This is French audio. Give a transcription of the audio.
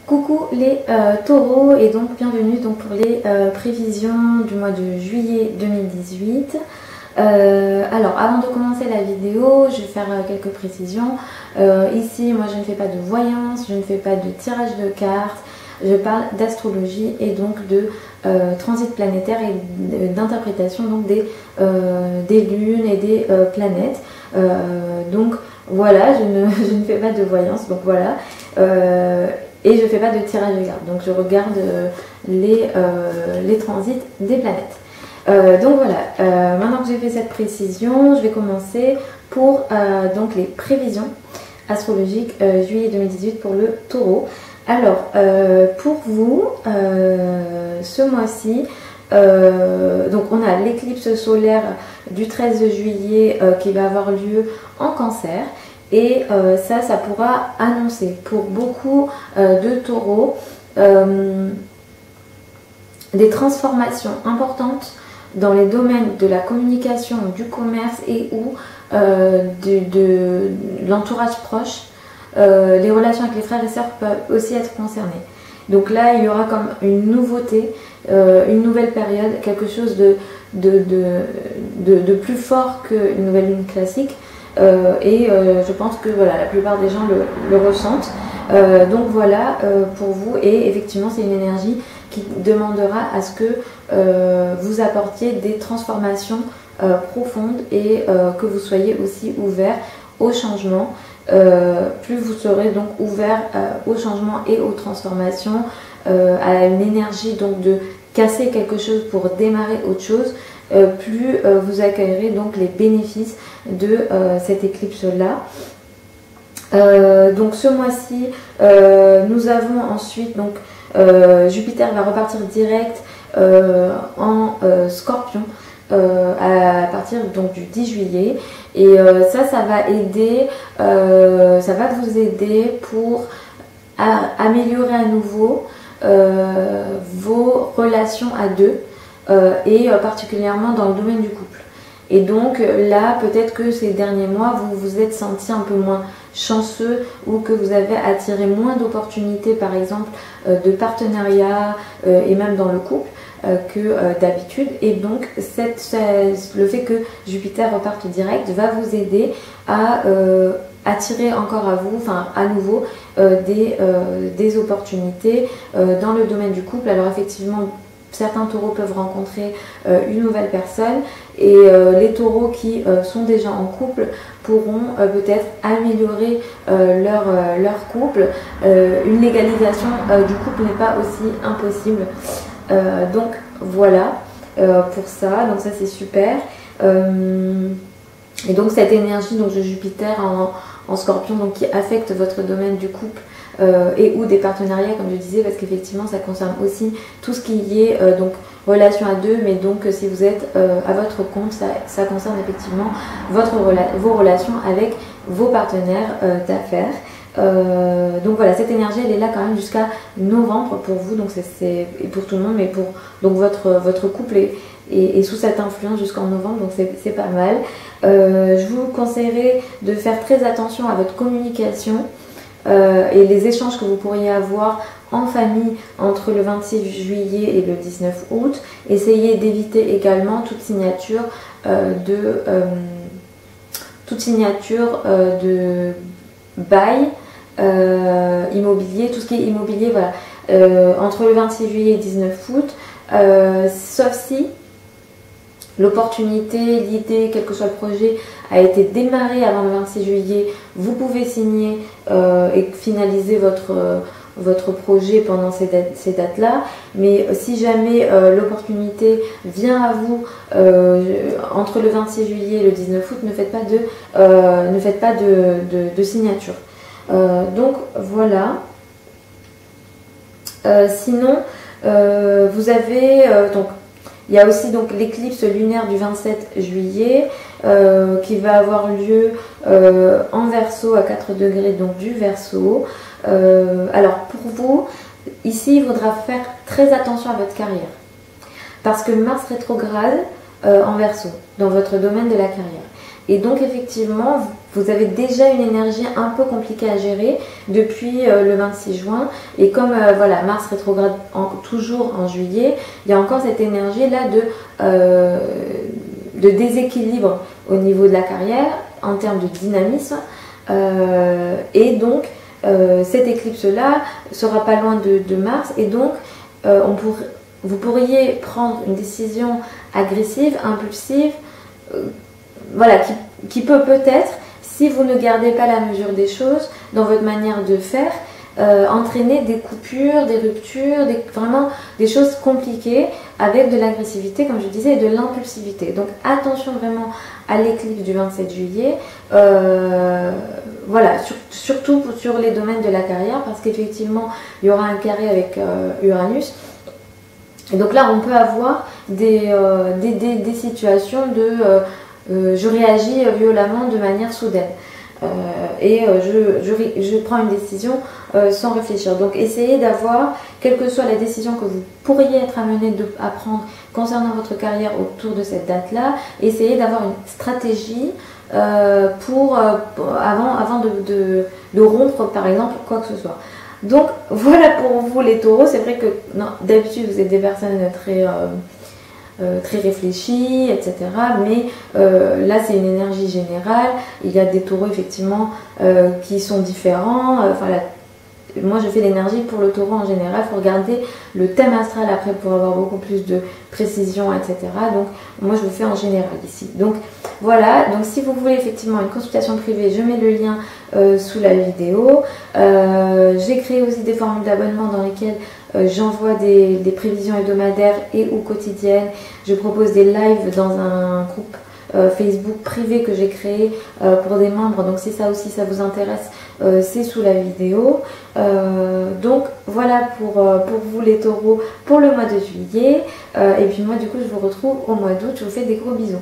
Coucou les taureaux et donc bienvenue donc pour les prévisions du mois de juillet 2018. Alors avant de commencer la vidéo, je vais faire quelques précisions. Ici moi je ne fais pas de voyance, je ne fais pas de tirage de cartes, je parle d'astrologie et donc de transit planétaire et d'interprétation donc des lunes et des planètes. Donc voilà, je ne fais pas de voyance, donc voilà. Et je ne fais pas de tirage de cartes, donc je regarde les transits des planètes. Donc voilà, maintenant que j'ai fait cette précision, je vais commencer pour donc les prévisions astrologiques juillet 2018 pour le taureau. Alors, pour vous, ce mois-ci, donc on a l'éclipse solaire du 13 juillet qui va avoir lieu en Cancer. Et ça pourra annoncer pour beaucoup de taureaux des transformations importantes dans les domaines de la communication, du commerce et ou de l'entourage proche. Les relations avec les frères et sœurs peuvent aussi être concernées. Donc là, il y aura comme une nouveauté, une nouvelle période, quelque chose de plus fort qu'une nouvelle lune classique. Je pense que voilà, la plupart des gens le ressentent. Donc voilà pour vous, et effectivement c'est une énergie qui demandera à ce que vous apportiez des transformations profondes et que vous soyez aussi ouvert au changement. Plus vous serez donc ouvert au changement et aux transformations, à une énergie donc de casser quelque chose pour démarrer autre chose, plus vous accueillerez donc les bénéfices de cette éclipse là. Donc ce mois-ci nous avons ensuite donc Jupiter va repartir direct en Scorpion à partir donc du 10 juillet, et ça va aider, ça va vous aider pour améliorer à nouveau vos relations à deux, et particulièrement dans le domaine du couple. Et donc là, peut-être que ces derniers mois, vous vous êtes senti un peu moins chanceux, ou que vous avez attiré moins d'opportunités, par exemple de partenariat et même dans le couple que d'habitude. Et donc le fait que Jupiter reparte direct va vous aider à attirer encore à vous, enfin à nouveau, des opportunités dans le domaine du couple. Alors effectivement, certains taureaux peuvent rencontrer une nouvelle personne, et les taureaux qui sont déjà en couple pourront peut-être améliorer leur couple. Une légalisation du couple n'est pas aussi impossible. Donc voilà pour ça, donc ça c'est super. Et donc cette énergie donc, de Jupiter en Scorpion, donc, qui affecte votre domaine du couple et ou des partenariats, comme je disais, parce qu'effectivement ça concerne aussi tout ce qui est donc relation à deux, mais donc si vous êtes à votre compte, ça concerne effectivement vos relations avec vos partenaires d'affaires. Donc voilà, cette énergie elle est là quand même jusqu'à novembre pour vous, donc c'est pour tout le monde, mais pour donc votre couple est sous cette influence jusqu'en novembre, donc c'est pas mal. Je vous conseillerais de faire très attention à votre communication et les échanges que vous pourriez avoir en famille entre le 26 juillet et le 19 août. Essayez d'éviter également toute signature de bail immobilier, tout ce qui est immobilier, voilà, entre le 26 juillet et 19 août, sauf si l'opportunité, l'idée, quel que soit le projet, a été démarré avant le 26 juillet, vous pouvez signer et finaliser votre projet pendant ces dates-là. Mais si jamais l'opportunité vient à vous entre le 26 juillet et le 19 août, ne faites pas de signature. Donc voilà. Sinon, vous avez donc il y a aussi donc l'éclipse lunaire du 27 juillet qui va avoir lieu en Verseau à 4 degrés donc du Verseau. Alors pour vous, ici il faudra faire très attention à votre carrière, parce que Mars rétrograde en Verseau dans votre domaine de la carrière. Et donc effectivement, vous avez déjà une énergie un peu compliquée à gérer depuis le 26 juin. Et comme voilà, Mars rétrograde toujours en juillet, il y a encore cette énergie-là de déséquilibre au niveau de la carrière en termes de dynamisme. Et donc, cette éclipse-là sera pas loin de Mars. Et donc, vous pourriez prendre une décision agressive, impulsive, voilà, qui peut peut-être, si vous ne gardez pas la mesure des choses dans votre manière de faire, entraîner des coupures, des ruptures, vraiment des choses compliquées avec de l'agressivité, comme je disais, et de l'impulsivité. Donc attention vraiment à l'éclipse du 27 juillet, voilà, surtout sur les domaines de la carrière, parce qu'effectivement, il y aura un carré avec Uranus. Et donc là, on peut avoir des situations de je réagis violemment de manière soudaine je prends une décision sans réfléchir. Donc essayez d'avoir, quelle que soit la décision que vous pourriez être amené à prendre concernant votre carrière autour de cette date-là, essayez d'avoir une stratégie avant de rompre par exemple quoi que ce soit. Donc voilà pour vous les taureaux. C'est vrai que d'habitude vous êtes des personnes très réfléchies, etc. Mais là c'est une énergie générale. Il y a des taureaux effectivement qui sont différents. Moi je fais l'énergie pour le taureau en général. Il faut regarder le thème astral après pour avoir beaucoup plus de précision, etc. Donc moi je le fais en général ici. Donc voilà, donc si vous voulez effectivement une consultation privée, je mets le lien sous la vidéo. J'ai créé aussi des formules d'abonnement dans lesquelles j'envoie des prévisions hebdomadaires et ou quotidiennes. Je propose des lives dans un groupe Facebook privé que j'ai créé pour des membres. Donc si ça aussi ça vous intéresse, c'est sous la vidéo. Donc voilà pour vous les taureaux pour le mois de juillet. Et puis moi du coup je vous retrouve au mois d'août. Je vous fais des gros bisous.